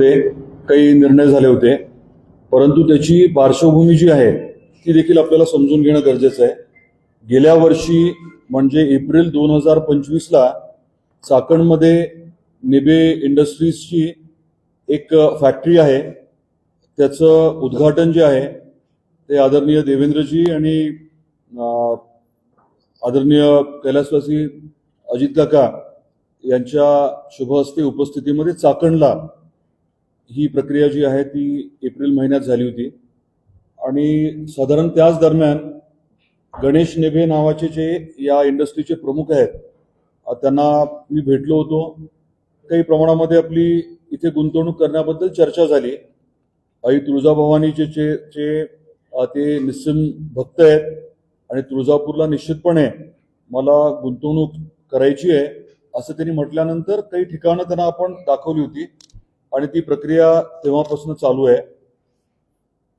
होते, काही निर्णय झाले होते, परंतु त्याची पार्श्वभूमी जी आहे ती देखील आपल्याला समजून घेणं गरजेचं आहे. गेल्या वर्षी म्हणजे एप्रिल 2025ला चाकणमध्ये निबे इंडस्ट्रीजची एक फॅक्टरी आहे, त्याचं उद्घाटन जे आहे ते आदरणीय देवेंद्रजी आणि आदरणीय कैलासवासी अजित काका यांच्या शुभहस्ते उपस्थितीमध्ये चाकणला ही प्रक्रिया जी आहे ती एप्रिल महिन्यात झाली होती. आणि साधारण त्याच दरम्यान गणेश नेभे नावाचे जे या इंडस्ट्रीचे प्रमुख आहेत त्यांना मी भेटलो होतो. काही प्रमाणामध्ये आपली इथे गुंतवणूक करण्याबद्दल चर्चा झाली. आई तुळजाभवानीचे ते निस्सिम भक्त आहेत आणि तुळजापूरला निश्चितपणे मला गुंतवणूक करायची आहे असं त्यांनी म्हटल्यानंतर काही ठिकाणं त्यांना आपण दाखवली होती आणि ती प्रक्रिया तेव्हापासून चालू आहे.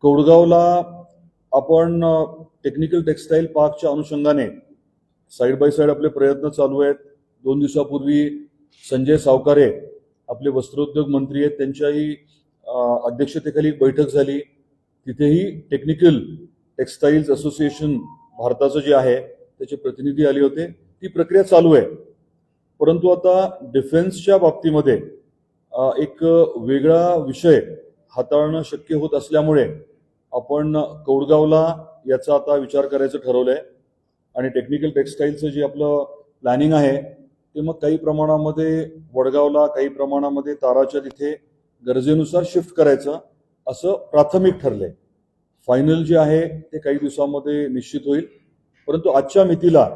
कौडगावला आपण टेक्निकल टेक्सटाईल पार्कच्या अनुषंगाने साईड बाय साईड आपले प्रयत्न चालू आहेत. 2 दिवसापूर्वी संजय सावकारे आपले वस्त्रोद्योग मंत्री आहेत, त्यांच्याही अध्यक्षतेखाली एक बैठक झाली. तिथेही टेक्निकल टेक्सटाईल्स असोसिएशन भारताचं जे आहे त्याचे प्रतिनिधी आले होते. ती प्रक्रिया चालू आहे. परंतु आता डिफेन्सच्या बाबतीमध्ये एक वेगळा विषय हाताळणं शक्य होत असल्यामुळे आपण कौडगावला याचा आता विचार करायचं ठरवलंय आणि टेक्निकल टेक्सटाईलचं जे आपलं प्लॅनिंग आहे ते मग काही प्रमाणामध्ये वडगावला, काही प्रमाणामध्ये ताराच्या तिथे गरजेनुसार शिफ्ट करायचं असं प्राथमिक ठरलंय. फायनल जे आहे ते काही दिवसांमध्ये निश्चित होईल. परंतु आजच्या मितीला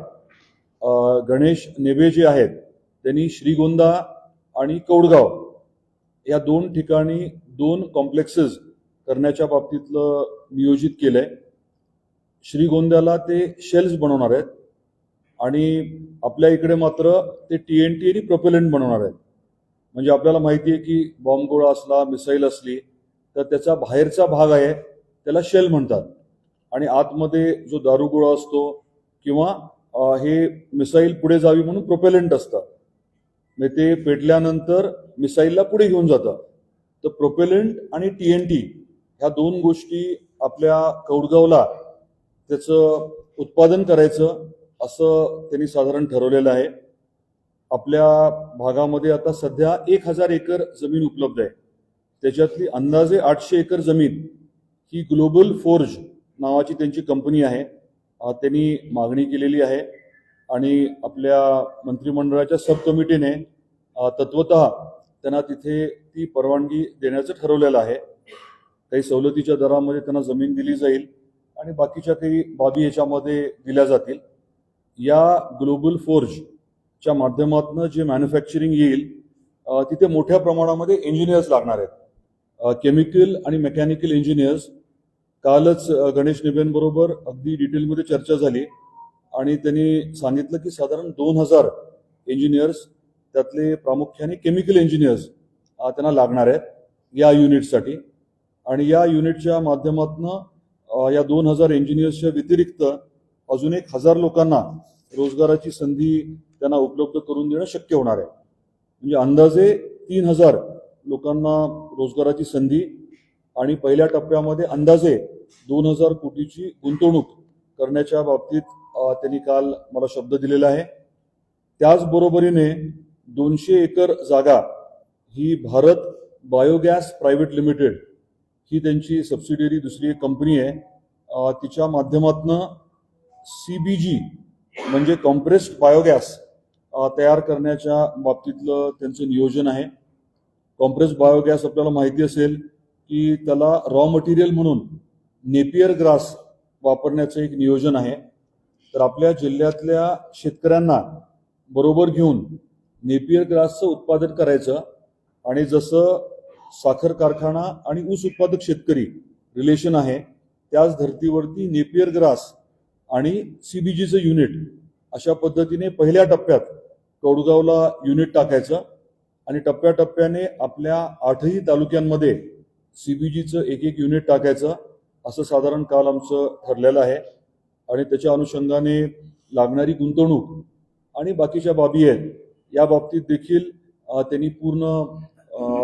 गणेश नेबे जे आहेत त्यांनी श्रीगोंदा आणि कौडगाव या 2 ठिकाणी 2 कॉम्प्लेक्सेस करण्याच्या बाबतीतलं नियोजित केलंय. श्रीगोंद्याला ते शेल्स बनवणार आहेत आणि आपल्या इकडे मात्र ते TNT आणि प्रोपेलंट बनवणार आहेत. म्हणजे आपल्याला माहिती आहे की बॉम्ब गोळा असला, मिसाईल असली तर त्याचा बाहेरचा भाग आहे त्याला शेल म्हणतात आणि आतमध्ये जो दारुगोळा असतो किंवा हे मिसाईल पुढे जावी म्हणून प्रोपेलंट असतं. म्हणजे ते पेटल्यानंतर मिसाईलला पुढे घेऊन जातं. तर प्रोपेलंट आणि TNT ह्या 2 गोष्टी आपल्या कौडगावला त्याचं उत्पादन करायचं असं त्यांनी साधारण ठरवलेलं आहे. आपल्या भागामध्ये आता सध्या 1000 एकर जमीन उपलब्ध आहे. त्याच्यातली अंदाजे 800 एकर जमीन ही ग्लोबल फोर्ज नावाची त्यांची कंपनी आहे, त्यांनी मागणी केलेली आहे आणि आपल्या मंत्रिमंडळाच्या सब कमिटीने तत्वतः त्यांना तिथे ती परवानगी देण्याचं ठरवलेलं आहे. काही सवलतीच्या दरामध्ये त्यांना जमीन दिली जाईल आणि बाकीच्या काही बाबी याच्यामध्ये दिल्या जातील. या ग्लोबल फोर्जच्या माध्यमातून जे मॅन्युफॅक्चरिंग येईल तिथे मोठ्या प्रमाणामध्ये इंजिनियर्स लागणार आहेत, केमिकल आणि मेकॅनिकल इंजिनियर्स. कालच गणेश नेबेंबरोबर अगदी डिटेलमध्ये चर्चा झाली आणि त्यांनी सांगितलं की साधारण 2000 इंजिनियर्स, त्यातले प्रामुख्याने केमिकल इंजिनियर्स त्यांना लागणार आहेत या युनिटसाठी. आणि या युनिटच्या माध्यमातून या 2000 इंजिनियर्सच्या व्यतिरिक्त अजून 1000 लोकांना रोजगाराची संधी त्यांना उपलब्ध करून देणं शक्य होणार आहे. म्हणजे अंदाजे 3000 लोकांना रोजगाराची संधी आणि पहिल्या टप्प्यामध्ये अंदाजे 2000 कोटीची गुंतवणूक करण्याच्या बाबतीत त्यांनी काल मला शब्द दिलेला आहे. त्याचबरोबरीने 200 एकर जागा ही भारत बायोगॅस प्रायव्हेट लिमिटेड ही त्यांची सबसिडियरी दुसरी एक कंपनी आहे, तिच्या माध्यमातून CBG म्हणजे कॉम्प्रेस्ड बायोगॅस तयार करण्याच्या बाबतीतलं त्यांचं नियोजन आहे. कॉम्प्रेस्ड बायोगॅस आपल्याला माहिती असेल की त्याला रॉ मटेरियल म्हणून नेपियर ग्रास वापरण्याचं एक नियोजन आहे. तर आपल्या जिल्ह्यातल्या शेतकऱ्यांना बरोबर घेऊन नेपियर ग्रासचं उत्पादन करायचं आणि जसं साखर कारखाना आणि ऊस उत्पादक शेतकरी रिलेशन आहे त्याच धर्तीवरती नेपियर ग्रास आणि CBGचं युनिट अशा पद्धतीने पहिल्या टप्प्यात कौडगावला युनिट टाकायचं आणि टप्प्याटप्प्याने आपल्या 8ही तालुक्यांमध्ये CBGचं एक युनिट टाकायचं असं साधारण काल आमचं ठरलेलं आहे. आणि त्याच्या अनुषंगाने लागणारी गुंतवणूक आणि बाकीच्या बाबी आहेत या बाबतीत देखील त्यांनी पूर्ण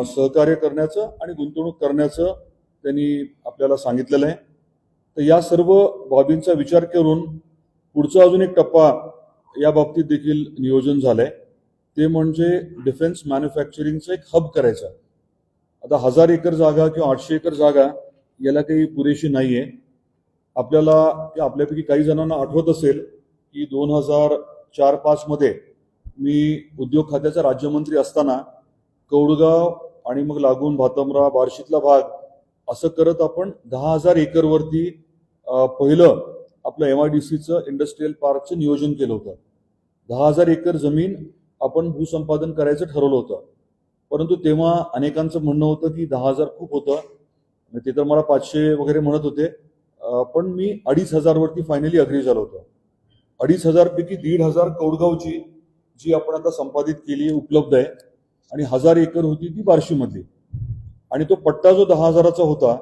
सहकार्य करण्याचं आणि गुंतवणूक करण्याचं त्यांनी आपल्याला सांगितलेलं आहे. तर या सर्व बाबींचा विचार करून पुढचा अजून एक टप्पा या बाबतीत देखील नियोजन झालंय. ते म्हणजे डिफेन्स मॅन्युफॅक्चरिंगचं एक हब करायचं. आता 1000 एकर जागा किंवा 800 एकर जागा याला काही पुरेशी नाहीये. आपल्यापैकी काही जणांना आठवत असेल की 2004-5 मध्ये मी उद्योग खात्याचा राज्यमंत्री असताना कौडगाव आणि मग लागून भातंबरा बार्शीतला भाग असं करत आपण 10,000 एकरवरती पहिलं आपलं MIDCचं इंडस्ट्रीयल पार्कचं नियोजन केलं होतं. 10,000 एकर जमीन आपण भूसंपादन करायचं ठरवलं होतं. परंतु तेव्हा अनेकांचं म्हणणं होतं की 10,000 खूप होतं, ते तर मला 500 वगैरे म्हणत होते. पण मी 2,500 वरती फायनली अग्री झालो होतो. 2,500 पैकी 1,500 कौडगावची जी आपण आता संपादित केली उपलब्ध आहे आणि 1,000 एकर होती ती बार्शीमधली. आणि तो पट्टा जो 10,000चा होता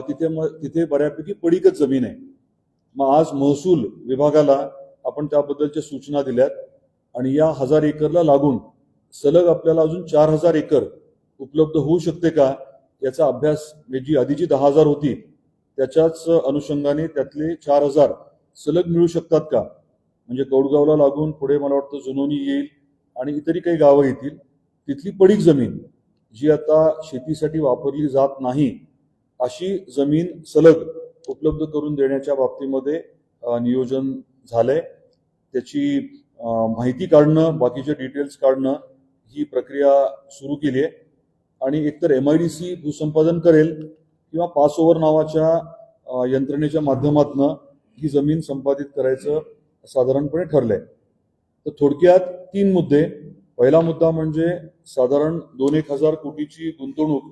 तिथे बऱ्यापैकी पडीकच जमीन आहे. मग आज महसूल विभागाला आपण त्याबद्दलच्या सूचना दिल्यात आणि या 1,000 एकरला लागून सलग आपल्याला अजून 4,000 एकर उपलब्ध होऊ शकते का याचा अभ्यास, जी आधीची 10,000 होती त्याच्याच अनुषंगाने त्यातले 4,000 सलग मिळू शकतात का. म्हणजे कौडगावला लागून पुढे मला वाटतं जुनोनी येईल आणि इतरही काही गावं येतील. तिथली पडीक जमीन जी आता शेतीसाठी वापरली जात नाही अशी जमीन सलग उपलब्ध करून देण्याच्या बाबतीमध्ये नियोजन झालंय. त्याची माहिती काढणं, बाकीचे डिटेल्स काढणं ही प्रक्रिया सुरू केली आहे. आणि एकतर MIDC भूसंपादन करेल किंवा पास ओव्हर नावाच्या यंत्रणेच्या माध्यमातून ही जमीन संपादित करायचं साधारणपणे ठरलंय. तर थोडक्यात 3 मुद्दे. पहिला मुद्दा म्हणजे साधारण 2-1 हजार कोटीची गुंतवणूक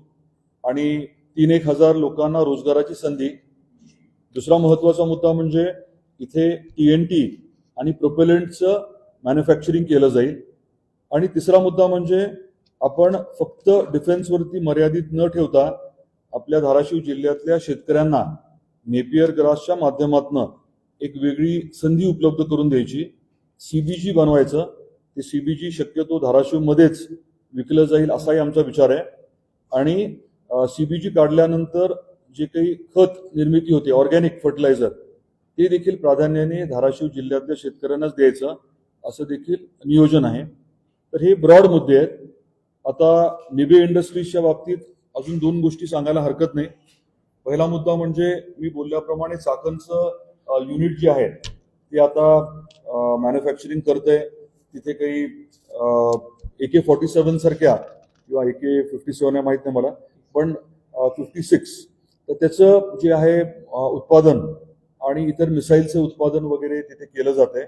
आणि 3-1 हजार लोकांना रोजगाराची संधी. दुसरा महत्वाचा मुद्दा म्हणजे इथे TNT आणि प्रोपेलंटचं मॅन्युफॅक्चरिंग केलं जाईल. आणि तिसरा मुद्दा म्हणजे आपण फक्त डिफेन्सवरती मर्यादित न ठेवता आपल्या धाराशिव जिल्ह्यातल्या शेतकऱ्यांना नेपियर ग्रासच्या माध्यमातून एक वेगळी संधी उपलब्ध करून द्यायची. CBG बनवायचं. ते CBG शक्यतो धाराशिवमध्येच विकलं जाईल असाही आमचा विचार आहे. आणि CBG काढल्यानंतर जे काही खत निर्मिती होते, ऑर्गॅनिक फर्टिलायझर, ते देखील प्राधान्याने धाराशिव जिल्ह्यातल्या शेतकऱ्यांनाच द्यायचं असं देखील नियोजन आहे. तर हे ब्रॉड मुद्दे आहेत. आता निबे इंडस्ट्रीजच्या बाबतीत अजून 2 गोष्टी सांगायला हरकत नाही. पहिला मुद्दा म्हणजे मी बोलल्याप्रमाणे चाकणचं युनिट जे आहे ते आता मॅन्युफॅक्चरिंग करतंय. तिथे काही AK-47 सारख्या किंवा AK-57 आहे माहित नाही मला, पण 56 तर त्याचं जे आहे उत्पादन आणि इतर मिसाईलचं उत्पादन वगैरे तिथे केलं जात आहे.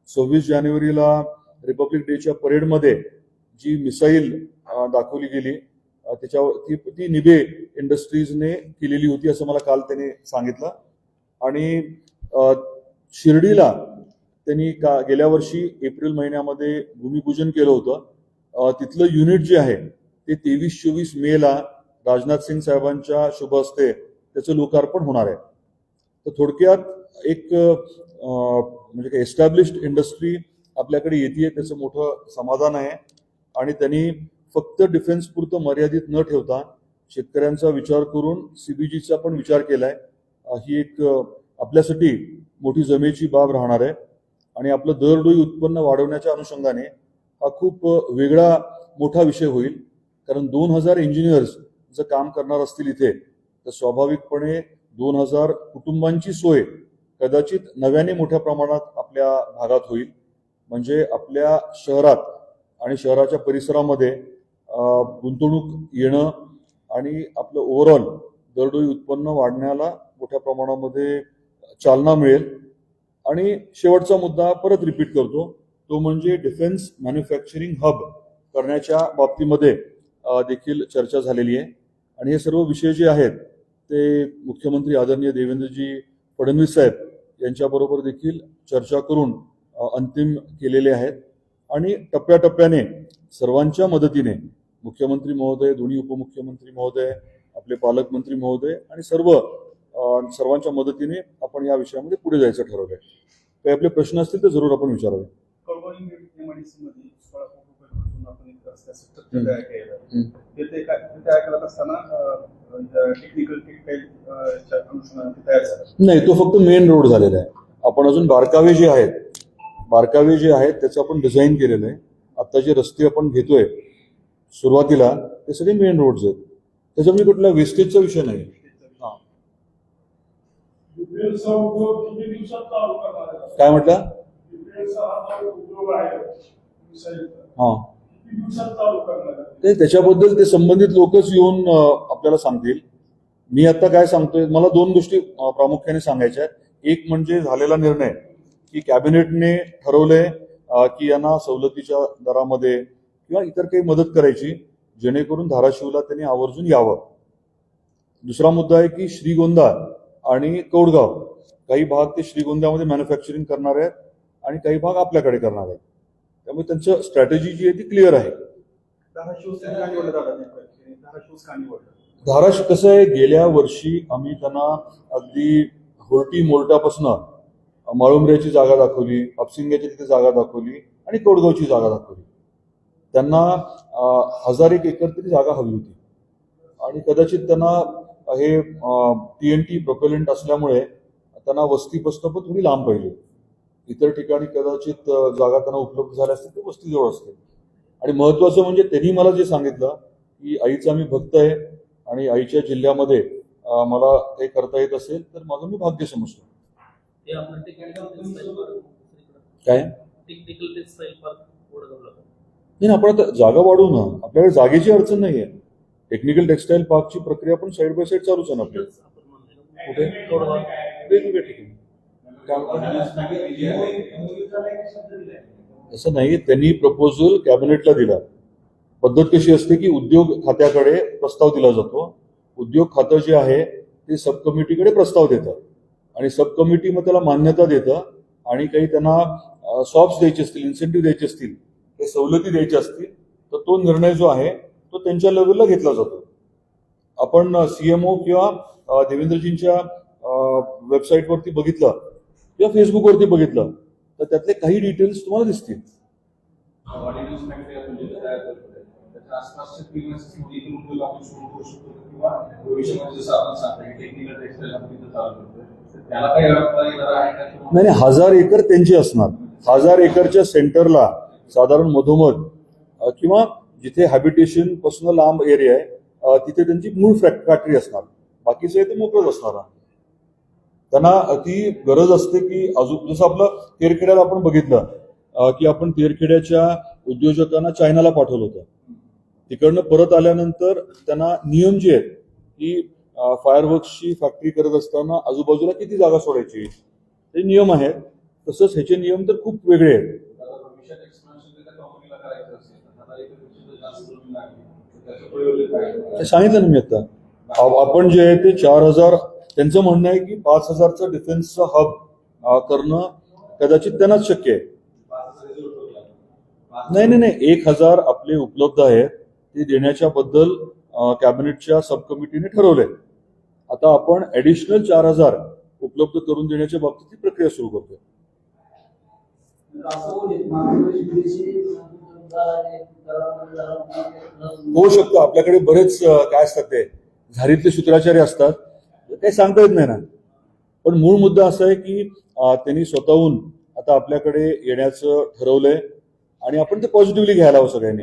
26 जानेवारीला रिपब्लिक डेच्या परेडमध्ये जी मिसाईल दाखवली गेली त्याच्यावर ती निबे इंडस्ट्रीजने केलेली होती असं मला काल त्याने सांगितलं. आणि शिर्डीला त्यांनी गेल्या वर्षी एप्रिल महिन्यामध्ये भूमिपूजन केलं होतं. तिथलं युनिट जे आहे ते 23-24 मेला राजनाथ सिंग साहेबांच्या शुभ हस्ते त्याचं लोकार्पण होणार आहे. तर थोडक्यात एक म्हणजे एस्टॅब्लिश्ड इंडस्ट्री आपल्याकडे येते, त्याचं मोठं समाधान आहे. आणि त्यांनी फक्त डिफेन्स पुरतं मर्यादित न ठेवता शेतकऱ्यांचा विचार करून CBGचा पण विचार केलाय. ही एक आपल्यासाठी मोठी जमेची बाब राहणार आहे. आणि आपलं दरडोई उत्पन्न वाढवण्याच्या अनुषंगाने हा खूप वेगळा मोठा विषय होईल. कारण 2,000 इंजिनियर्स जर काम करणार असतील इथे तर स्वाभाविकपणे 2,000 कुटुंबांची सोय कदाचित नव्याने मोठ्या प्रमाणात आपल्या भागात होईल. म्हणजे आपल्या शहरात आणि शहराच्या परिसरामध्ये गुंतवणूक येणं आणि आपलं ओव्हरऑल दरडोई उत्पन्न वाढण्याला मोठ्या प्रमाणामध्ये चालना मिळेल. आणि शेवटचा मुद्दा परत रिपीट करतो, तो म्हणजे डिफेन्स मॅन्युफॅक्चरिंग हब करण्याच्या बाबतीमध्ये देखील चर्चा झालेली आहे. आणि हे सर्व विषय जे आहेत ते मुख्यमंत्री आदरणीय देवेंद्रजी फडणवीस साहेब यांच्याबरोबर देखील चर्चा करून अंतिम केलेले आहेत. आणि टप्प्याटप्प्याने सर्वांच्या मदतीने मुख्यमंत्री महोदय, दोन्ही उपमुख्यमंत्री महोदय, आपले पालकमंत्री महोदय आणि सर्वांच्या मदतीने आपण या विषयामध्ये पुढे जायचं ठरवलंय. काही आपले प्रश्न असतील तर जरूर आपण विचारावे. त्या स्ट्रक्चर तयार केलेलं ते तयार करत असताना टेक्निकल अनुषंगाने ते तयार झालं नाही, तो फक्त मेन रोड झालेला आहे. आपण अजून बारकावे जे आहेत त्याचं आपण डिझाईन केलेलं आहे. आता जे रस्ते आपण घेतोय सुरुवातीला ते सगळे मेन रोड्स आहेत. त्याच्यामुळे कुठला वेस्टेजचा विषय नाही. काय म्हटलं? हा, त्याच्याबद्दल ते संबंधित लोकच येऊन आपल्याला सांगतील. मी आता काय सांगतोय, मला दोन गोष्टी प्रामुख्याने सांगायच्या आहेत. एक म्हणजे झालेला निर्णय की कॅबिनेटने ठरवलंय की यांना सवलतीच्या दरामध्ये किंवा इतर काही मदत करायची, जेणेकरून धाराशिवला त्यांनी आवर्जून यावं. दुसरा मुद्दा आहे की श्रीगोंदा आणि कौडगाव काही भाग ते श्रीगोंद्यामध्ये मॅन्युफॅक्चरिंग करणार आहेत आणि काही भाग आपल्याकडे करणार आहेत. त्यामुळे त्यांचं स्ट्रॅटेजी जी आहे ती क्लिअर आहे. धाराशिव कसं आहे, गेल्या वर्षी आम्ही त्यांना अगदी होर्टी मोर्टापासून माळुंब्र्याची जागा दाखवली, अपसिंग्याची तिथे जागा दाखवली आणि कोडगावची जागा दाखवली. त्यांना 1000 एकर तरी जागा हवी होती आणि कदाचित त्यांना हे TNT प्रोपेलंट असल्यामुळे त्यांना वस्तीपासून पण थोडी लांब पाहिजे. इतर ठिकाणी कदाचित जागा त्यांना उपलब्ध झाल्या असतील तर वस्तीजवळ असते. आणि महत्वाचं म्हणजे त्यांनी मला जे सांगितलं की आईचा मी भक्त आहे आणि आईच्या जिल्ह्यामध्ये मला ते करता येत असेल तर माझं मी भाग्य समजतो. काय नाही, आपण आता जागा वाढवू ना, आपल्याकडे जागेची अडचण नाही आहे. टेक्निकल टेक्सटाईल पार्कची प्रक्रिया पण साईड बाय साईड चालूच आहे ना आपल्या कुठे वेगवेगळ्या ठिकाणी. असं नाही, त्यांनी प्रपोजल कॅबिनेटला दिला. पद्धत कशी असते की उद्योग खात्याकडे प्रस्ताव दिला जातो, उद्योग खातं जे आहे ते सब कमिटीकडे प्रस्ताव देतं आणि सब कमिटी मग त्याला मान्यता देतं आणि काही त्यांना सॉफ्ट द्यायचे असतील, इन्सेंटिव्ह द्यायचे असतील, काही सवलती द्यायच्या असतील तर तो निर्णय जो आहे तो त्यांच्या लेवलला घेतला जातो. आपण CMO किंवा देवेंद्रजींच्या वेबसाईटवरती बघितलं किंवा फेसबुकवरती बघितलं तर त्यातले काही डिटेल्स तुम्हाला दिसतील. नाही, 1000 एकर त्यांची असणार. 1000 एकरच्या सेंटरला साधारण मधोमध किंवा जिथे हॅबिटेशन पासून लांब एरिया आहे तिथे त्यांची मूळ फॅक्टरी असणार. बाकीचं ते मोकळंच असणार. त्यांना ती गरज असते की अजून जसं आपलं तेरखेड्याला आपण बघितलं की आपण तेरखेड्याच्या उद्योजकांना चायनाला पाठवलं होतं. तिकडनं परत आल्यानंतर त्यांना नियम जे आहेत की फायरवर्क्सची फॅक्टरी करत असताना आजूबाजूला किती जागा सोडायची हे नियम आहेत. तसंच ह्याचे नियम तर खूप वेगळे आहेत. सांगितलं ना मी आता, आपण जे आहे ते 4000, त्यांचं म्हणणं आहे की 5000चा डिफेन्सचा हब करणं कदाचित त्यांनाच शक्य आहे. नाही, 1000 आपले उपलब्ध आहेत ते देण्याच्या बद्दल कॅबिनेटच्या सब कमिटीने ठरवलंय. आता आपण ऍडिशनल 4000 उपलब्ध करून देण्याच्या बाबतीत ती प्रक्रिया सुरू करतोय. होऊ शकतं. आपल्याकडे बरेच काय असतात ते झारीतले सूत्राचारी असतात, काही सांगता येत नाही ना. पण मूळ मुद्दा असा आहे की त्यांनी स्वतःहून आता आपल्याकडे येण्याचं ठरवलंय आणि आपण ते पॉझिटिव्हली घ्यायला हवं सगळ्यांनी.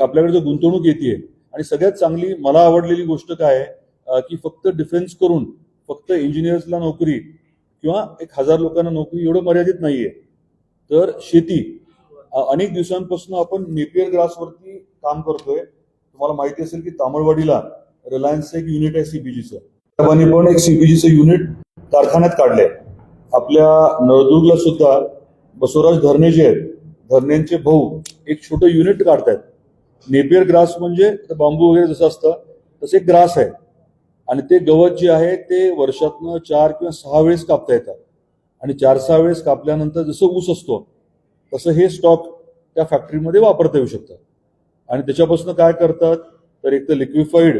आपल्याकडे जो गुंतवणूक येते आणि सगळ्यात चांगली मला आवडलेली गोष्ट काय आहे की फक्त डिफेन्स करून फक्त इंजिनियर्सला नोकरी किंवा 1000 लोकांना नोकरी एवढं मर्यादित नाहीये. तर शेती, अनेक दिवसांपासून आपण नेपियर ग्रासवरती काम करतोय. तुम्हाला माहिती असेल की तामळवाडीला रिलायन्सचं एक युनिट आहे CPGचं. साहेबांनी पण एक CPGचं युनिट कारखान्यात काढलंय. आपल्या नळदुर्गला सुद्धा बसवराज धरणे जे आहेत, धरणेंचे भाऊ एक छोटं युनिट काढतायत. नेपियर ग्रास म्हणजे बांबू वगैरे जसं असतं तसे ग्रास आहे आणि ते गवत जे आहे ते वर्षातनं 4 किंवा 6 वेळेस कापता येतात आणि 4-6 वेळेस कापल्यानंतर जसं ऊस असतो तसं हे स्टॉक त्या फॅक्टरीमध्ये वापरता येऊ शकतं. आणि त्याच्यापासून काय करतात तर एक तर लिक्विफाईड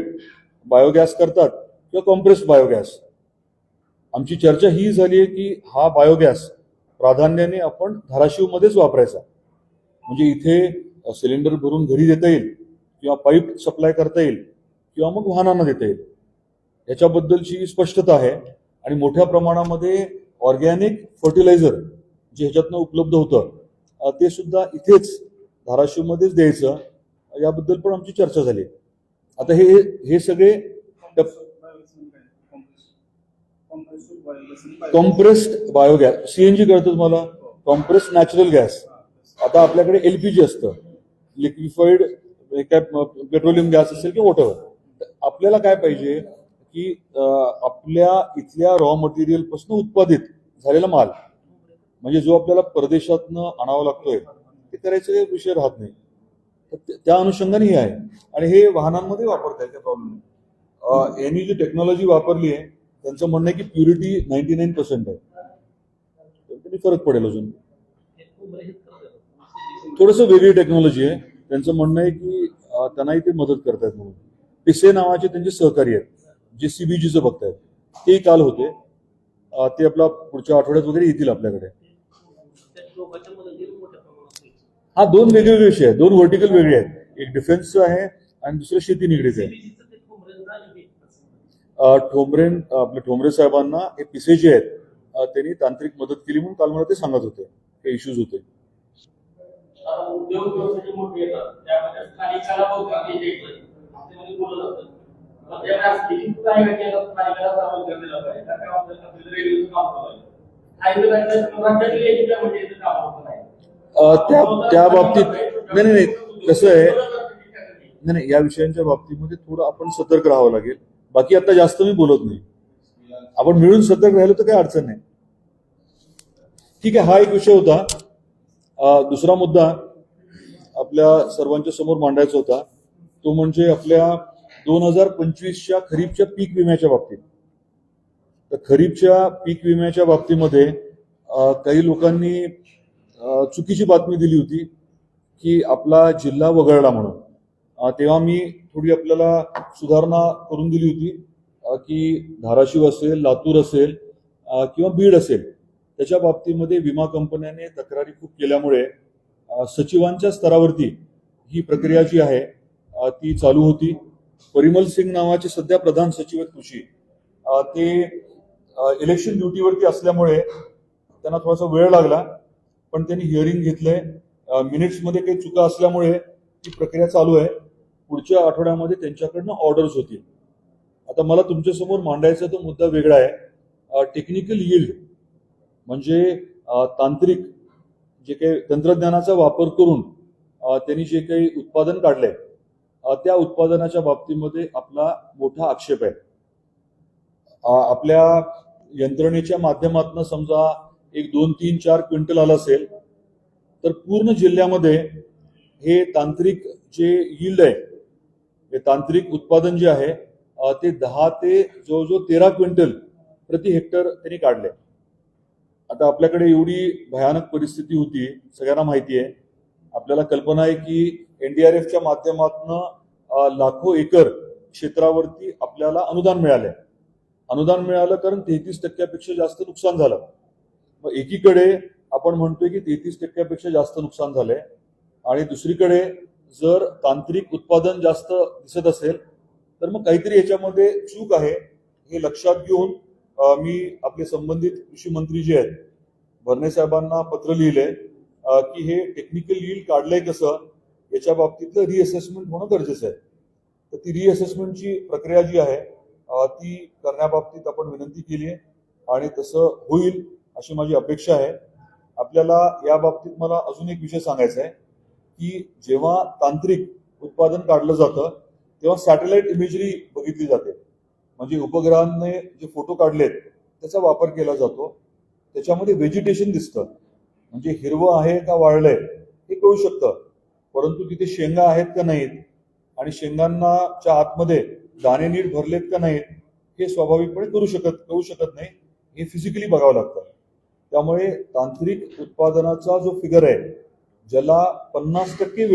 बायोगॅस करतात किंवा कॉम्प्रेस्ड बायोगॅस. आमची चर्चा ही झाली आहे की हा बायोगॅस प्राधान्याने आपण धाराशिवमध्येच वापरायचा. म्हणजे इथे सिलेंडर भरून घरी देता येईल किंवा पाईप सप्लाय करता येईल किंवा मग वाहनांना देता येईल, याच्याबद्दलची स्पष्टता आहे. आणि मोठ्या प्रमाणामध्ये ऑर्गॅनिक फर्टिलायझर जे ह्याच्यातनं उपलब्ध होतं ते सुद्धा इथेच धाराशिवमध्येच द्यायचं, याबद्दल पण आमची चर्चा झाली. आता हे सगळे कॉम्प्रेस्ड बायोगॅस, सीएनजी कळतं तुम्हाला, कॉम्प्रेस्ड नॅचरल गॅस. आता आपल्याकडे एलपीजी असतं, लिक्विफाईड काय पेट्रोलियम गॅस असेल किंवा व्हॉटएव्हर. आपल्याला काय पाहिजे की आपल्या इथल्या रॉ मटेरियल पासून उत्पादित झालेला माल, म्हणजे जो आपल्याला परदेशातनं आणावा लागतोय, ते करायचे विषय राहत नाही. तर त्या अनुषंगाने हे आहे. आणि हे वाहनांमध्ये वापरता येईल, प्रॉब्लेम नाही. यांनी जी टेक्नॉलॉजी वापरली आहे त्यांचं म्हणणं आहे की प्युरिटी 99% आहे, तरी फरक पडेल. अजून थोडंसं वेगळी टेक्नॉलॉजी आहे. त्यांचं म्हणणं आहे की त्यांनाही ते मदत करतायत म्हणून. पिसे नावाचे त्यांचे सहकारी आहेत जे सीबीजीचं बघतायत, ते काल होते. ते आपला पुढच्या आठवड्यात वगैरे येतील आपल्याकडे. हा दोन वेगवेगळे विषय आहेत, दोन व्हर्टिकल वेगळे आहेत. एक डिफेन्सचं आहे आणि दुसरं शेती निगडीत आहे. ठोंबरे साहेबांना हे पिसे जे आहेत त्यांनी तांत्रिक मदत केली म्हणून काल मला ते सांगत होते, हे इश्यूज होते. त्या बाबतीत नाही, कसं आहे, नाही, या विषयांच्या बाबतीमध्ये थोडं आपण सतर्क राहावं लागेल. बाकी आता जास्त मी बोलत नाही. आपण मिळून सतर्क राहिलो तर काही अडचण नाही. ठीक आहे, हा एक विषय होता. दुसरा मुद्दा आपल्या सर्वांच्या समोर मांडायचा होता, तो म्हणजे आपल्या 2025च्या खरीपच्या पीक विम्याच्या बाबतीत. तर खरीपच्या पीक विम्याच्या बाबतीमध्ये काही लोकांनी चुकीची बातमी दिली होती की आपला जिल्हा वगळला म्हणून. तेव्हा मी थोडी आपल्याला सुधारणा करून दिली होती की धाराशिव असेल, लातूर असेल किंवा बीड असेल, त्याच्या बाबतीमध्ये विमा कंपन्याने तक्रारी खूप केल्यामुळे सचिवांच्या स्तरावरती ही प्रक्रिया जी आहे ती चालू होती. परिमल सिंग नावाचे सध्या प्रधान सचिव आहेत कृषी, ते इलेक्शन ड्युटीवरती असल्यामुळे त्यांना थोडासा वेळ लागला, पण त्यांनी हिअरिंग घेतलंय. मिनिट्समध्ये काही चुका असल्यामुळे ती प्रक्रिया चालू आहे. पुढच्या आठवड्यामध्ये त्यांच्याकडनं ऑर्डर्स होतील. आता मला तुमच्यासमोर मांडायचा तो मुद्दा वेगळा आहे. टेक्निकल यील्ड म्हणजे तांत्रिक जे काही तंत्रज्ञानाचा वापर करून त्यांनी जे काही उत्पादन काढलंय त्या उत्पादनाच्या बाबतीमध्ये आपला मोठा आक्षेप आहे. आपल्या यंत्रणेच्या माध्यमातून समजा 1, 2, 3, 4 क्विंटल आलं असेल तर पूर्ण जिल्ह्यामध्ये हे तांत्रिक जे यील्ड आहे, हे तांत्रिक उत्पादन जे आहे ते 10 ते जवळजवळ 13 क्विंटल प्रति हेक्टर त्यांनी काढले. आता आपल्याकडे एवढी भयानक परिस्थिती होती, सगळ्यांना माहिती आहे. आपल्याला कल्पना आहे की एनडीआरएफच्या माध्यमातून लाखो एकर क्षेत्रावरती आपल्याला अनुदान मिळालंय. अनुदान मिळालं कारण 33% जास्त नुकसान झालं. मग एकीकडे आपण म्हणतोय की 33% जास्त नुकसान झालंय आणि दुसरीकडे जर तांत्रिक उत्पादन जास्त दिसत असेल तर मग काहीतरी याच्यामध्ये चूक आहे. हे लक्षात घेऊन मी आपले संबंधित कृषी मंत्री जे आहेत भरणे साहेबांना पत्र लिहिलंय की हे टेक्निकल यील्ड काढलंय कसं, याच्या बाबतीतलं रिअसेसमेंट होणं गरजेचं आहे. तर ती रिअसेसमेंटची प्रक्रिया जी आहे ती करण्याबाबतीत आपण विनंती केली आहे आणि तसं होईल अशी माझी अपेक्षा आहे. आपल्याला या बाबतीत मला अजून एक विषय सांगायचा आहे की जेव्हा तांत्रिक उत्पादन काढलं जातं तेव्हा सॅटेलाइट इमेजरी बघितली जाते. म्हणजे उपग्रहांनी जे फोटो काढलेत त्याचा वापर केला जातो. त्याच्यामध्ये व्हेजिटेशन दिसतं, म्हणजे हिरवं आहे का वाळलंय हे कळू शकतं, परंतु तिथे शेंगा आहेत का नाहीत आणि शेंगांच्या आतमध्ये दाणे नीट भरलेत का नाहीत हे स्वाभाविकपणे कळू शकत नाही. हे फिजिकली बघावं लागतं. त्यामुळे तांत्रिक उत्पादनाचा जो फिगर आहे ज्याला 50%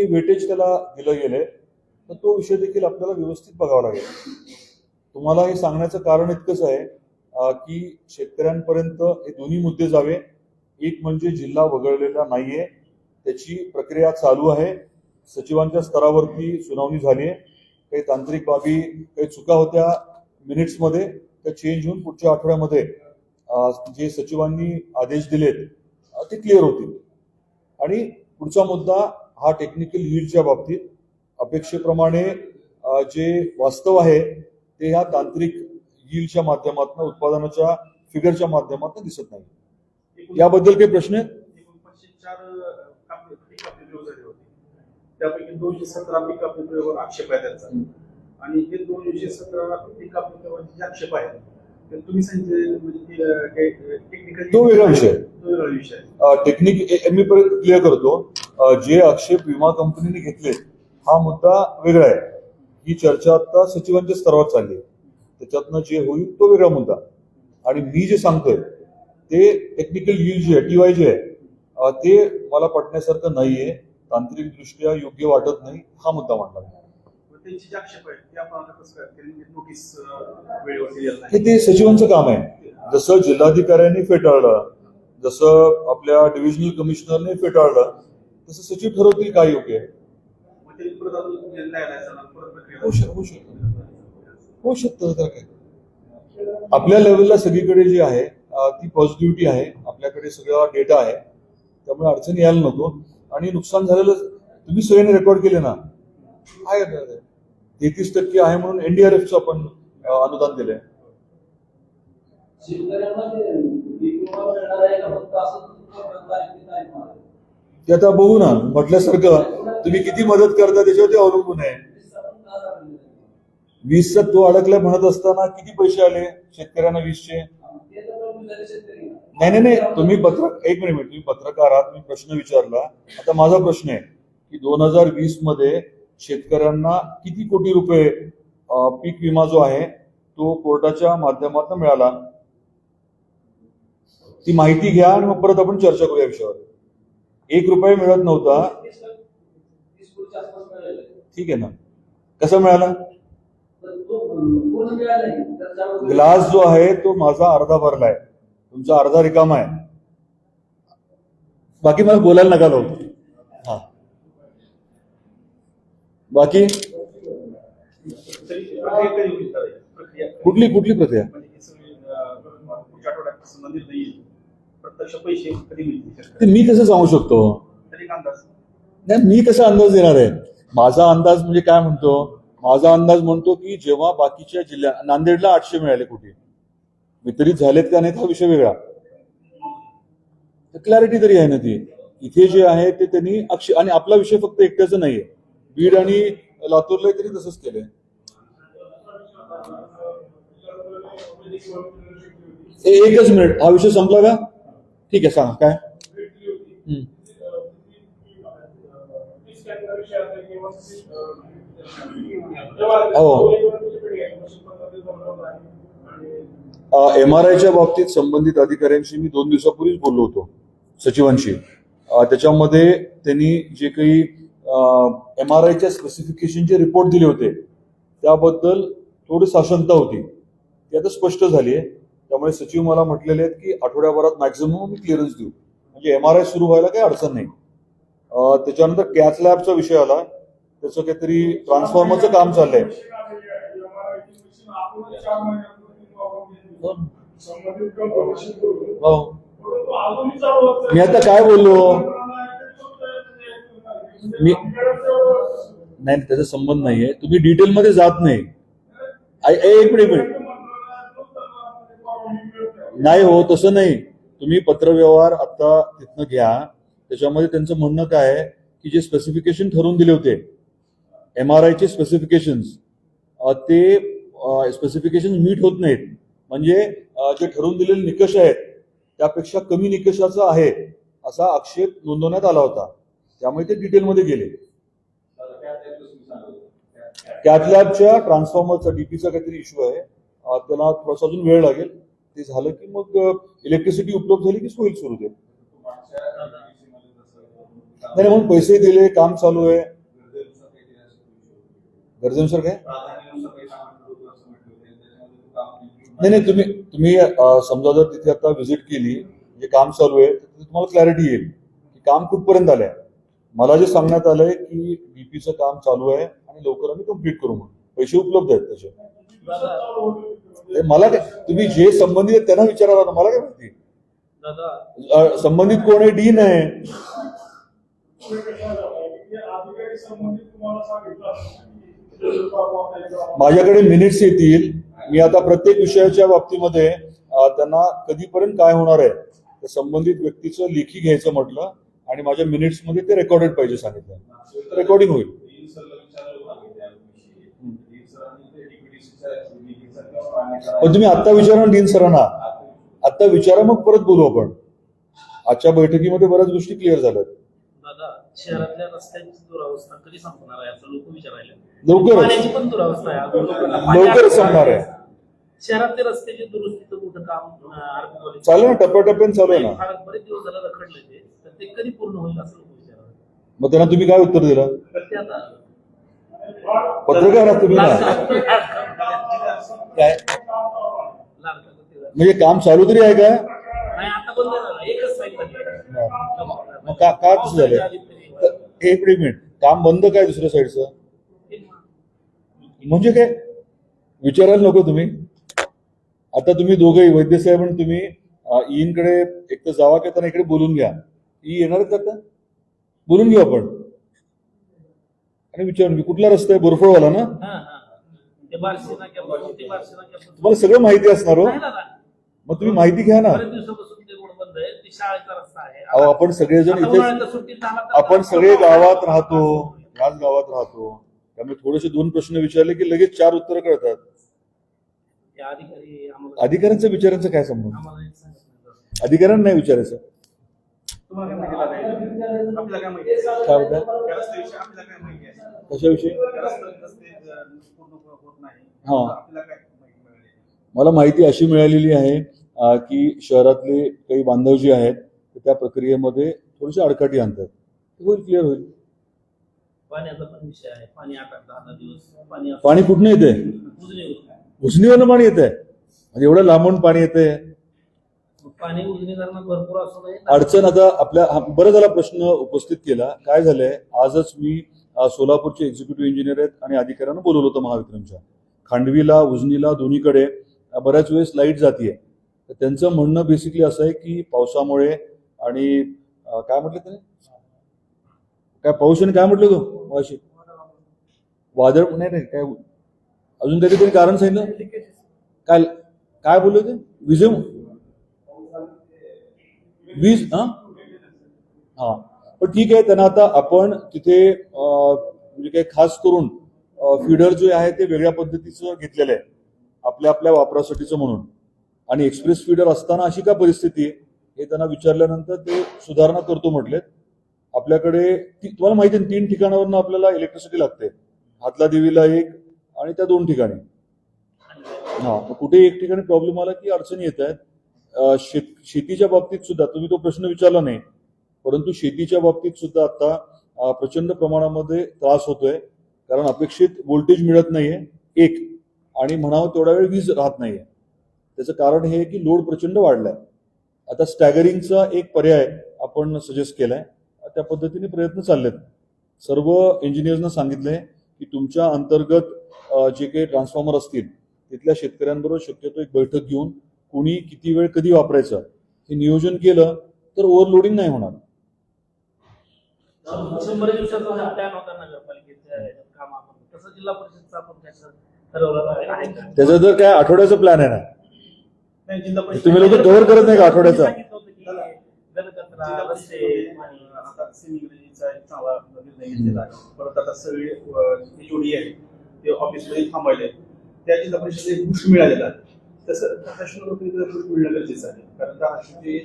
वेटेज त्याला दिलं गेलंय, तर तो विषय देखील आपल्याला व्यवस्थित बघावा लागेल. तुम्हाला हे सांगण्याचं कारण इतकंच आहे की शेतकऱ्यांपर्यंत हे दोन्ही मुद्दे जावे एक म्हणजे जिल्हा वगळलेला नाहीये, त्याची प्रक्रिया चालू आहे. सचिवांच्या स्तरावरती सुनावणी झाली आहे. काही तांत्रिक बाबी, काही चुका होत्या मिनिट्समध्ये, त्या चेंज होऊन पुढच्या आठवड्यामध्ये जे सचिवांनी आदेश दिलेत ते क्लिअर होतील. आणि पुढचा मुद्दा हा टेक्निकल यील्डच्या बाबतीत अपेक्षेप्रमाणे जे वास्तव आहे ते ह्या तांत्रिक यील्डच्या माध्यमातून, उत्पादनाच्या फिगरच्या माध्यमातून दिसत नाही. याबद्दल काही प्रश्न आहेत? 4 पीक कापणी प्रयोग झाले होते, त्यापैकी 217 पीक कापणी प्रयोगावर आक्षेप आहे त्यांचा. आणि हे 217 पीक कापणी प्रयोगाचे जे आक्षेप आहेत ते तुम्ही सांगितले म्हणजे टेक्निकल तो वेगळा विषय. टेक्निक मी परत क्लिअर करतो. जे आक्षेप विमा कंपनीने घेतले हा मुद्दा वेगळा आहे. ही चर्चा आता सचिवांच्या स्तरावर चालली आहे. त्याच्यातनं जे होईल तो वेगळा मुद्दा. आणि मी जे सांगतोय ते टेक्निकल यील्ड जे आहे, टीवाय जे आहे, ते मला पटण्यासारखं नाहीये, तांत्रिक दृष्ट्या योग्य वाटत नाही, हा मुद्दा मांडला. त्यांची जे आक्षेप आहेत ते आपण आता कसं काय नोटीस वेळेवर दिलेलं नाही. हे ते सचिवांचं काम आहे. जसं जिल्हाधिकाऱ्यांनी फेटाळलं, जसं आपल्या डिव्हिजनल कमिशनरने फेटाळलं, तसं सचिव ठरवतील काय योग्य आहे. होऊ शकतं. तर काय, आपल्या लेवलला सगळीकडे जी आहे ती पॉझिटिव्हिटी आहे, आपल्याकडे सगळा डेटा आहे, त्यामुळे अडचणी यायला नको. आणि नुकसान झालेलं तुम्ही सगळ्यांनी रेकॉर्ड केले ना, काय 33% आहे म्हणून एनडीआरएफचं आपण अनुदान दिलंय. ते आता बघू ना, म्हटल्यासारखं तुम्ही किती मदत करता त्याच्यावरती अवलंबून आहे. 20चा तो अडकलाय म्हणत असताना किती पैसे आले शेतकऱ्यांना 20चे? नाही, तुम्ही एक मिनिट, तुम्ही पत्रकार आहात, मी प्रश्न विचारला. आता माझा प्रश्न आहे की 2020 मध्ये शेतकऱ्यांना किती कोटी रुपये पीक विमा जो आहे तो कोर्टाच्या माध्यमातून मिळाला, ती माहिती घ्या आणि मग परत आपण चर्चा करूया विषयावर. 1 रुपया मिळत नव्हता, ठीक आहे ना, कसा मिळाला? ग्लास जो आहे तो माझा अर्धा भरलाय, तुमचा अर्धा रिकामा आहे. बाकी मला बोलायला नका लावू. हा, बाकी कुठली प्रक्रिया? मी कसं सांगू शकतो? नाही, मी कसा अंदाज देणार आहे? माझा अंदाज म्हणजे काय म्हणतो? माझा अंदाज म्हणतो की जेव्हा बाकीच्या जिल्ह्यात, नांदेडला 800 मिळाले कोटी वितरित झालेत का नाहीत हा विषय वेगळा, क्लॅरिटी तरी आहे ना ती. इथे जे आहे ते त्यांनी आणि आपला विषय फक्त एकट्याचा नाहीये, बीड आणि लातूरला तरी तसंच केलंय. एकच मिनिट, हा विषय संपला का? ठीक आहे, सांगा काय. MRIच्या बाबतीत संबंधित अधिकाऱ्यांशी मी 2 दिवसापूर्वीच बोललो होतो, सचिवांशी. त्याच्यामध्ये त्यांनी जे काही MRIच्या स्पेसिफिकेशनचे रिपोर्ट दिले होते त्याबद्दल थोडी साशंकता होती, ती आता स्पष्ट झाली आहे. त्यामुळे सचिव मला म्हटलेले आहेत की आठवड्याभरात मॅक्झिमम मी क्लिअरन्स देऊ, म्हणजे MRI सुरू व्हायला काही अडचण नाही. त्याच्यानंतर कॅथ लॅबचा विषय आला, त्याचं काहीतरी ट्रान्सफॉर्मरचं काम चाललंय. मी आता काय बोललो? मी नाही, त्याचा संबंध नाहीये, तुम्ही डिटेलमध्ये जात नाही. एक मिनिट, नाही हो, तसं नाही. तुम्ही पत्रव्यवहार आता तिथनं घ्या, त्याच्यामध्ये त्यांचं म्हणणं काय आहे की जे स्पेसिफिकेशन ठरवून दिले होते MRIचे स्पेसिफिकेशन्स, ते स्पेसिफिकेशन मीट होत नाहीत. म्हणजे जे ठरवून दिलेले निकष आहेत त्यापेक्षा कमी निकषाचा आहे असा आक्षेप नोंदवण्यात आला होता. त्यामुळे ते डिटेलमध्ये गेले. कॅथ लॅबच्या ट्रान्सफॉर्मरचा डीपीचा काहीतरी इश्यू आहे, त्याला थोडासा अजून वेळ लागेल. ते झालं की मग इलेक्ट्रिसिटी उपलब्ध झाली की होईल सुरू. ते नाही म्हणून पैसे दिले, काम चालू आहे. गरजेनुसार काय? नाही, तुम्ही समजा जर तिथे आता व्हिजिट केली, जे काम चालू आहे त्यात तुम्हाला क्लॅरिटी येईल की काम कुठपर्यंत आलंय. मला जे सांगण्यात आलंय की डीपीचं काम चालू आहे आणि लवकर आम्ही कम्प्लीट करू म्हणून पैसे उपलब्ध आहेत त्याचे. ते मला काय, तुम्ही जे संबंधित आहेत त्यांना विचारायला ना, मला काय माहिती. संबंधित कोण आहे? डीन आहे. माझ्याकडे मिनिट्स येतील. मी आता प्रत्येक विषयाच्या बाबतीमध्ये त्यांना कधीपर्यंत काय होणार आहे ते संबंधित व्यक्तीचं लेखी घ्यायचं म्हटलं आणि माझ्या मिनिट्स मध्ये ते रेकॉर्डेड पाहिजे सांगितलं. रेकॉर्डिंग होईल. पण तुम्ही आत्ता विचारा ना डीन सरांना, आत्ता विचारा मग परत बोलू आपण. आजच्या बैठकीमध्ये बऱ्याच गोष्टी क्लिअर झाल्यात. दादा, शहरातल्या रस्त्यांची दुरावस्था कधी संपणार आहे असं लोक विचारायला. लवकरच. पाण्याची पण दुरावस्था आहे अजून लोकांना पाणी लवकरच संपणार आहे. शहरातल्या रस्त्याची दुरुस्तीचं मोठं काम चालू आहे ना, टप्प्याटप्प्याने चालू आहे ना. बरेच दिवस झाला रखडलं ते, तर ते कधी पूर्ण होईल असं लोक विचारायला. मग त्यांना तुम्ही काय उत्तर दिलं? तर ते आता पत्रकार आहात तुम्ही ना. काय म्हणजे काम चालू तरी आहे काय? नाही, आता बंद झालं, एकच साईड मग का कसं झालं? एक मिनिट, काम बंद काय दुसऱ्या साईडचं? म्हणजे काय विचारायला नको तुम्ही? आता तुम्ही दोघंही वैद्यसाहेब आणि तुम्ही ईनकडे एक तर जावा की त्यांना इकडे बोलून घ्या. ई येणारच का? आता बोलून घेऊ आपण आणि विचारून घेऊ कुठला रस्ता आहे. बोरफळवाला ना? तुम्हाला सगळं माहिती असणार हो. मग तुम्ही माहिती घ्या ना. अहो, आपण सगळेजण इथे, आपण सगळे गावात राहतो, याच गावात राहतो, त्यामुळे थोडेसे 2 प्रश्न विचारले की लगेच 4 उत्तरं कळतात. अधिकाऱ्यांचं विचारायचं काय संबंध? अधिकाऱ्यांना नाही विचारायचं. काय होतं? कशाविषयी? हा, मला माहिती अशी मिळालेली आहे की शहरातले काही बांधव जे आहेत त्या प्रक्रियेमध्ये थोडीशी अडकाठी आणतात. होईल, क्लिअर होईल. पाण्याचा पण विषय आहे. पाणी 8-10 दिवस पाणी कुठनं येते? उजनीवरनं पाणी येत आहे. म्हणजे एवढं लांबून पाणी येते. पाणी उजनी धरणात भरपूर असून अडचण आता आपल्या बरं झाला प्रश्न उपस्थित केला. काय झालंय, आजच मी सोलापूरचे एक्झिक्युटिव्ह इंजिनियर आहेत आणि अधिकाऱ्यांना बोलवलं होतं महावितरणच्या. खांडवीला, उजनीला दोन्हीकडे बऱ्याच वेळेस लाईट जातीये. तर त्यांचं म्हणणं बेसिकली असं आहे की पावसामुळे आणि काय म्हटलं त्याने, काय पाऊस आणि काय म्हटलं तो अशी वादळ नाही काय अजून काहीतरी कारण सांगितलं. काय काय बोलले ते? वीज हा पण ठीक आहे. त्यांना आता आपण तिथे म्हणजे काही खास करून फीडर जे आहे ते वेगळ्या पद्धतीचं घेतलेलं आहे आपल्या आपल्या वापरासाठीचं म्हणून. आणि एक्सप्रेस फीडर असताना अशी का परिस्थिती आहे हे त्यांना विचारल्यानंतर ते सुधारणा करतो म्हटलेत. आपल्याकडे तुम्हाला माहिती आहे 3 ठिकाणावरून आपल्याला इलेक्ट्रिसिटी लागते. हातला देवीला 1 आणि त्या 2 ठिकाणी. हा, कुठे एक ठिकाणी प्रॉब्लेम आला की अडचणी येत आहेत. शेतीच्या बाबतीत सुद्धा तुम्ही तो प्रश्न विचारला नाही, परंतु शेतीच्या बाबतीत सुद्धा आता प्रचंड प्रमाणामध्ये त्रास होतोय. कारण अपेक्षित व्होल्टेज मिळत नाहीये एक, आणि म्हणावं तेवढा वेळ वीज राहत नाहीये. त्याचं कारण हे की लोड प्रचंड वाढलाय. आता स्टॅगरिंगचा एक पर्याय आपण सजेस्ट केलाय. त्या पद्धतीने प्रयत्न चाललेत. सर्व इंजिनियर्सना सांगितलंय की तुमच्या अंतर्गत जे काही ट्रान्सफॉर्मर असतील तिथल्या शेतकऱ्यांबरोबर शक्यतो एक बैठक घेऊन कोणी किती वेळ कधी वापरायचं हे नियोजन केलं तर ओव्हरलोडिंग नाही होणार. 100 दिवसाचा प्लॅन होता नगरपालिकेच्या कामामध्ये, तसं जिल्हा परिषदचा आपण ठरवलं आहे. त्याचा जर काय आठवड्याचा प्लॅन आहे ना, तुम्ही लोक कव्हर करत नाही का आठवड्याचा? परत आता सगळे जोडी आहे ते ऑफिसमध्ये थांबायले, त्या जिल्हा परिषदेला बुश मिळालेला आहे. तसं मिळणं गरजेचं आहे. कारण त्या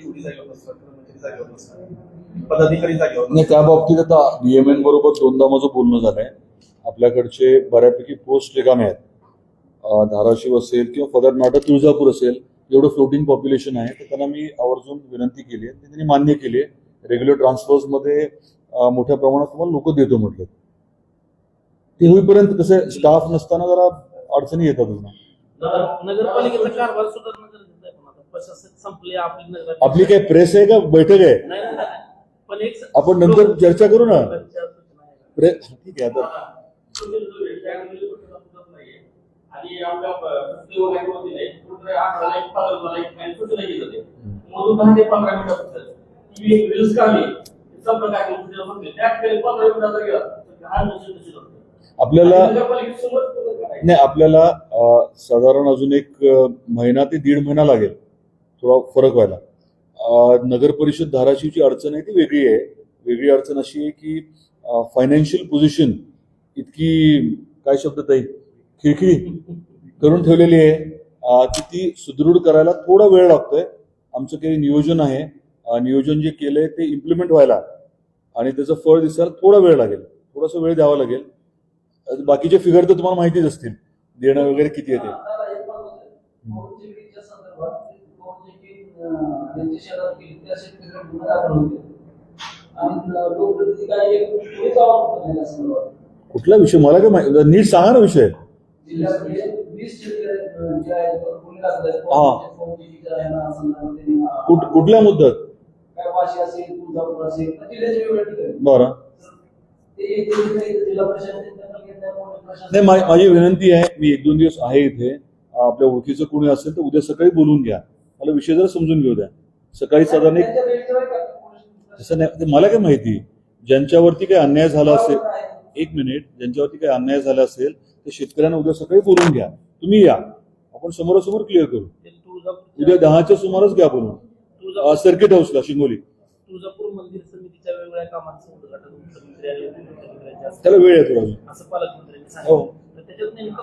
जोडी जागेवर नसतात, कर्मचारी जागेवर नसतात, पदाधिकारी जागेवर नाही. त्या बाबतीत आता डीएमएन बरोबर 2दा माझं बोलणं झालंय. आपल्याकडचे बऱ्यापैकी पोस्ट रिकामे आहेत. धाराशिव असेल किंवा फॉर दॅट मॅटर तुळजापूर असेल, एवढं फ्लोटिंग पॉप्युलेशन आहे. तर त्यांना मी आवर्जून विनंती केली आहे, त्यांनी मान्य केली आहे. रेग्युलर ट्रान्सफर्समध्ये मोठ्या प्रमाणात तुम्हाला लोक देतो म्हटलं. ते होईपर्यंत कसं स्टाफ नसताना जरा अडचणी येतात. नगरपालिकेचा कारभार सुधारणं गरजेचं आहे. पण आता प्रशासक संपले आपली नगर आपली काय प्रेस आहे का बैठक आहे? नाही, नाही, नाही. पण एक आपण नंतर चर्चा करू ना. ठीक आहे आता आणि आपल्या प्रत्येक नाही कुठे 8 एक 15 एक आणि सूचना केली जाते म्हणून 10 ते 15 मिनिटं फक्त टीव्ही रील्स काढली संपर्क काय सूचना म्हणते त्या ठिकाणी 15 मिनिटाचा गेला तर हा निश्चित निश्चित होतो. आपल्याला नगरपालिकेसमोर नाही, आपल्याला साधारण अजून एक महिना ते 1.5 महिना लागेल थोडा फरक व्हायला. नगर परिषद धाराशिवची अडचण आहे ती वेगळी आहे. वेगळी अडचण अशी आहे की फायनान्शियल पोझिशन इतकी काय शब्द ताई खिळखिळी करून ठेवलेली आहे की ती सुदृढ करायला थोडा वेळ लागतोय. आमचं काही नियोजन आहे, नियोजन जे केलंय ते इम्प्लिमेंट व्हायला आणि त्याचं फळ दिसायला थोडा वेळ लागेल, थोडासा वेळ द्यावा लागेल. बाकीचे फिगर तर तुम्हाला माहितीच असतील, देणं वगैरे किती येते. कुठला विषय मला काय माहिती, नीट सांगा ना विषय. कुठल्या मुद्द्यात? बरं, नाही माझी विनंती आहे, मी 1-2 दिवस आहे इथे, आपल्या ओळखीचं कोणी असेल तर उद्या सकाळी बोलून घ्या, मला विषय जरा समजून घेऊ द्या. सकाळी साधारण तसं नाही, ते मला काय माहिती, ज्यांच्यावरती काही अन्याय झाला असेल, 1 मिनिट, ज्यांच्यावरती काही अन्याय झाला असेल तर शेतकऱ्यांना उद्या सकाळी बोलून घ्या. तुम्ही या, आपण समोरासमोर क्लिअर करू. उद्या 10च्या सुमारास घ्या बोलून सर्किट हाऊसला शिंगोली. तुळजापूर मंदिर समितीच्या वेगवेगळ्या कामांचं उद्घाटन मुख्यमंत्री आणि उपमुख्यमंत्र्यांच्या त्याला वेळ येतो अजून. असं पालकमंत्र्यांनी हो. सांगितलं. तर त्याच्यात नेमकं